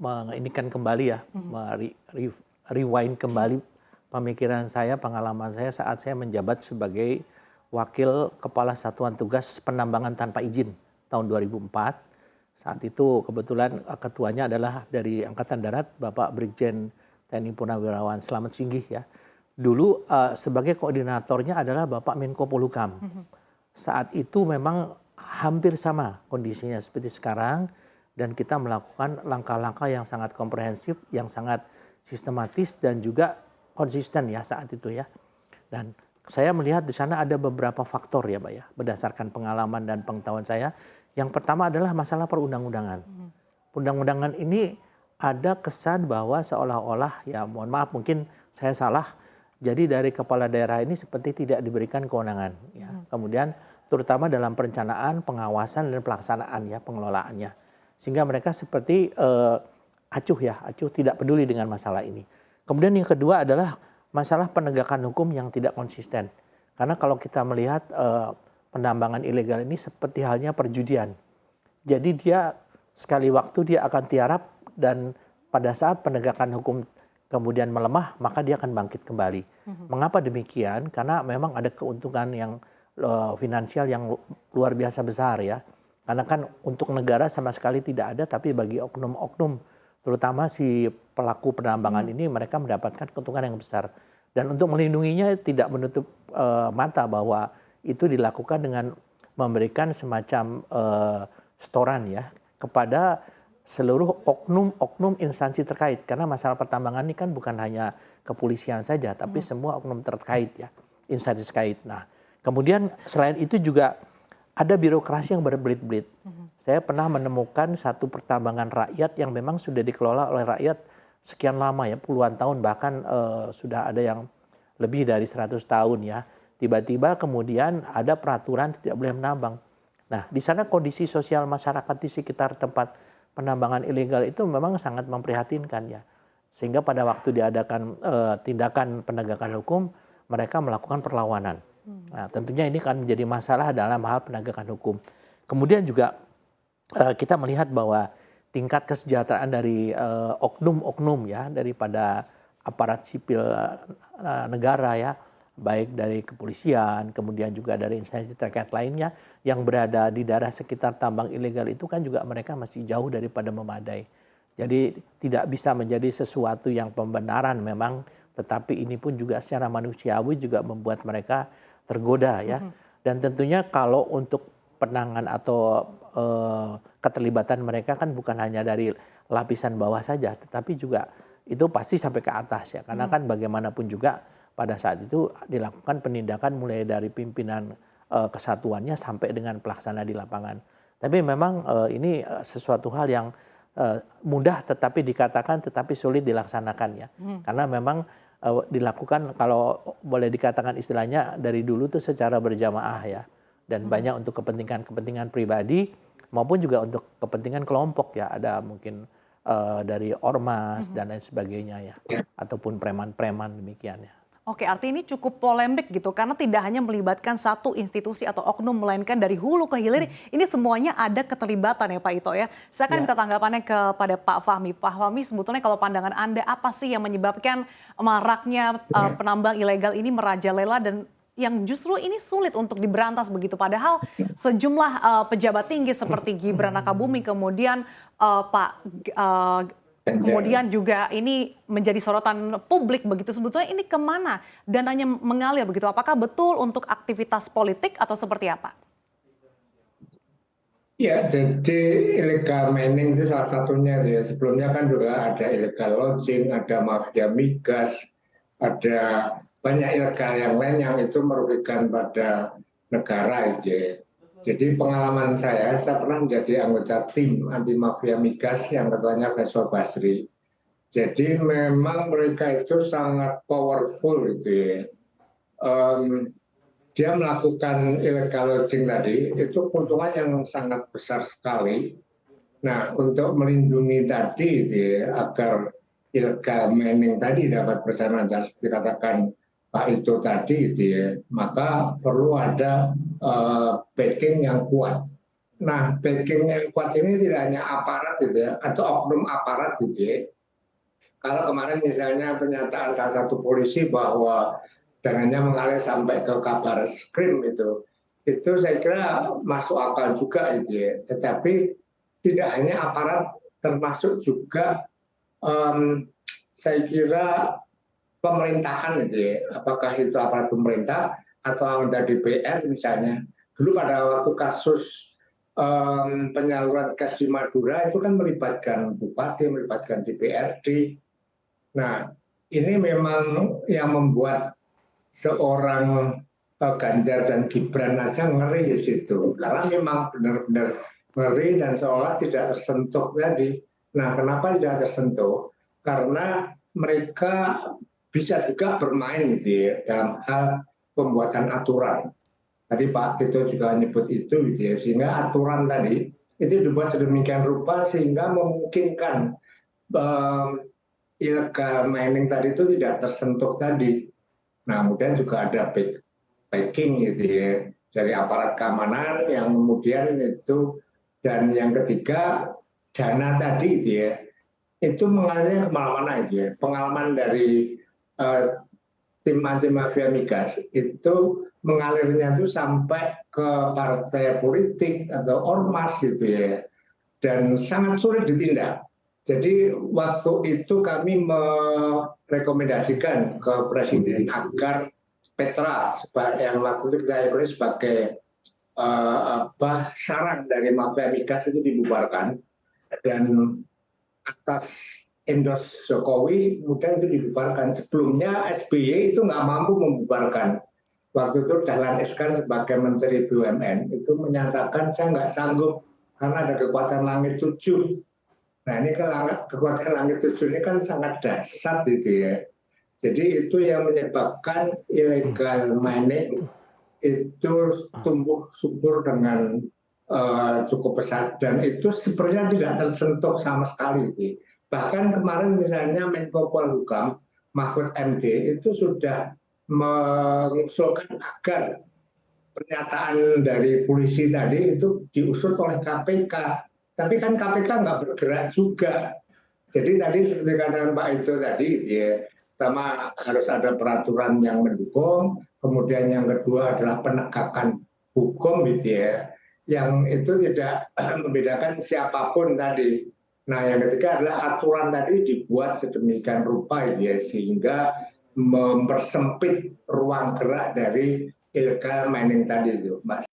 Menginikan kembali ya, rewind kembali pemikiran saya, pengalaman saya saat saya menjabat sebagai Wakil Kepala Satuan Tugas Penambangan Tanpa Izin tahun 2004. Saat itu kebetulan ketuanya adalah dari Angkatan Darat, Bapak Brigjen TNI Purnawirawan Slamet Singgih ya. Dulu sebagai koordinatornya adalah Bapak Menko Polhukam. Saat itu memang hampir sama kondisinya seperti sekarang. Dan kita melakukan langkah-langkah yang sangat komprehensif, yang sangat sistematis dan juga konsisten ya saat itu ya. Dan saya melihat di sana ada beberapa faktor ya Pak ya, berdasarkan pengalaman dan pengetahuan saya. Yang pertama adalah masalah perundang-undangan. Undang-undangan ini ada kesan bahwa seolah-olah, ya mohon maaf mungkin saya salah, jadi dari kepala daerah ini seperti tidak diberikan kewenangan. Ya. Kemudian terutama dalam perencanaan, pengawasan dan pelaksanaan ya, pengelolaannya. Sehingga mereka seperti acuh tidak peduli dengan masalah ini. Kemudian yang kedua adalah masalah penegakan hukum yang tidak konsisten. Karena kalau kita melihat penambangan ilegal ini seperti halnya perjudian. Jadi dia sekali waktu dia akan tiarap dan pada saat penegakan hukum kemudian melemah, maka dia akan bangkit kembali. Mengapa demikian? Karena memang ada keuntungan yang finansial yang luar biasa besar ya. Karena kan untuk negara sama sekali tidak ada, tapi bagi oknum-oknum, terutama si pelaku penambangan ini, mereka mendapatkan keuntungan yang besar. Dan untuk melindunginya tidak menutup mata bahwa itu dilakukan dengan memberikan semacam setoran ya kepada seluruh oknum-oknum instansi terkait. Karena masalah pertambangan ini kan bukan hanya kepolisian saja, tapi semua oknum terkait ya, instansi terkait. Nah, kemudian selain itu juga ada birokrasi yang berbelit-belit. Saya pernah menemukan satu pertambangan rakyat yang memang sudah dikelola oleh rakyat sekian lama ya, puluhan tahun, bahkan sudah ada yang lebih dari 100 tahun ya. Tiba-tiba kemudian ada peraturan tidak boleh menambang. Nah, di sana kondisi sosial masyarakat di sekitar tempat penambangan ilegal itu memang sangat memprihatinkan ya. Sehingga pada waktu diadakan tindakan penegakan hukum, mereka melakukan perlawanan. Nah, tentunya ini kan menjadi masalah dalam hal penegakan hukum. Kemudian juga kita melihat bahwa tingkat kesejahteraan dari oknum-oknum ya, daripada aparat sipil negara ya, baik dari kepolisian, kemudian juga dari instansi terkait lainnya yang berada di daerah sekitar tambang ilegal itu kan juga mereka masih jauh daripada memadai. Jadi tidak bisa menjadi sesuatu yang pembenaran memang, tetapi ini pun juga secara manusiawi juga membuat mereka tergoda ya. Dan tentunya kalau untuk penanganan atau keterlibatan mereka kan bukan hanya dari lapisan bawah saja, tetapi juga itu pasti sampai ke atas ya. Karena kan bagaimanapun juga pada saat itu dilakukan penindakan mulai dari pimpinan kesatuannya sampai dengan pelaksana di lapangan. Tapi memang ini sesuatu hal yang mudah tetapi dikatakan tetapi sulit dilaksanakan ya. Karena memang dilakukan kalau boleh dikatakan istilahnya dari dulu tuh secara berjamaah ya, dan banyak untuk kepentingan pribadi maupun juga untuk kepentingan kelompok ya, ada mungkin dari ormas dan lain sebagainya ya, ataupun preman-preman demikian ya. Oke, artinya ini cukup polemik gitu, karena tidak hanya melibatkan satu institusi atau oknum, melainkan dari hulu ke hilir, ini semuanya ada keterlibatan ya Pak Ito ya. Saya akan minta tanggapannya kepada Pak Fahmi. Pak Fahmi, sebetulnya kalau pandangan Anda, apa sih yang menyebabkan maraknya penambang ilegal ini merajalela dan yang justru ini sulit untuk diberantas begitu? Padahal sejumlah pejabat tinggi seperti Gibran Rakabuming, kemudian kemudian juga ini menjadi sorotan publik begitu, sebetulnya ini kemana dananya mengalir begitu? Apakah betul untuk aktivitas politik atau seperti apa? Ya, jadi illegal mining itu salah satunya ya. Sebelumnya kan juga ada illegal lodging, ada mafia migas, ada banyak ilegal yang lain yang itu merugikan pada negara itu ya. Jadi pengalaman saya pernah menjadi anggota tim anti mafia migas yang ketuanya Faisal Basri. Jadi memang mereka itu sangat powerful gitu ya. Dia melakukan illegal lodging tadi, itu keuntungan yang sangat besar sekali. Nah, untuk melindungi tadi gitu ya, agar illegal mining tadi dapat berjalan lancar seperti katakan Pak Ito tadi gitu ya, maka perlu ada backing yang kuat. Nah, backing yang kuat ini tidak hanya aparat gitu ya, atau oknum aparat gitu ya. Kalau kemarin misalnya pernyataan salah satu polisi bahwa dananya mengalir sampai ke kabar skrim itu saya kira masuk akal juga gitu ya. Tetapi tidak hanya aparat, termasuk juga saya kira pemerintahan gitu ya. Apakah itu aparat pemerintah atau anggota DPR misalnya. Dulu pada waktu kasus penyaluran gas di Madura itu kan melibatkan bupati, melibatkan DPRD. Nah, ini memang yang membuat seorang Ganjar dan Gibran aja ngeri di situ. Karena memang benar-benar ngeri dan seolah tidak tersentuh tadi. Nah, kenapa tidak tersentuh? Karena mereka bisa juga bermain gitu ya dalam hal pembuatan aturan. Tadi Pak Tito juga menyebut itu gitu ya, sehingga aturan tadi itu dibuat sedemikian rupa sehingga memungkinkan illegal mining tadi itu tidak tersentuh tadi. Nah, kemudian juga ada backing gitu ya dari aparat keamanan yang kemudian itu, dan yang ketiga dana tadi gitu ya, itu mengalirnya kemana-mana itu ya. Pengalaman dari tim anti mafia migas itu mengalirnya itu sampai ke partai politik atau ormas gitu ya, dan sangat sulit ditindak. Jadi waktu itu kami merekomendasikan ke Presiden agar Petra yang waktu itu kita ikuti sebagai sarang dari mafia migas itu dibubarkan, dan atas endorse Jokowi kemudian itu dibubarkan. Sebelumnya SBY itu nggak mampu membubarkan. Waktu itu Dahlan Iskan sebagai Menteri BUMN itu menyatakan saya nggak sanggup karena ada kekuatan langit 7. Nah, ini kekuatan langit 7 ini kan sangat dahsyat gitu ya. Jadi itu yang menyebabkan illegal mining itu tumbuh subur dengan cukup pesat, dan itu sebenarnya tidak tersentuh sama sekali. Gitu. Bahkan kemarin misalnya Menko Polhukam Mahfud MD itu sudah mengusulkan agar pernyataan dari polisi tadi itu diusut oleh KPK. Tapi kan KPK nggak bergerak juga. Jadi tadi seperti katakan Pak itu tadi, ya, sama harus ada peraturan yang mendukung. Kemudian yang kedua adalah penegakan hukum, gitu ya, yang itu tidak membedakan siapapun tadi. Nah, yang ketiga adalah aturan tadi dibuat sedemikian rupa, gitu ya, sehingga mempersempit ruang gerak dari illegal mining tadi itu, Mbak.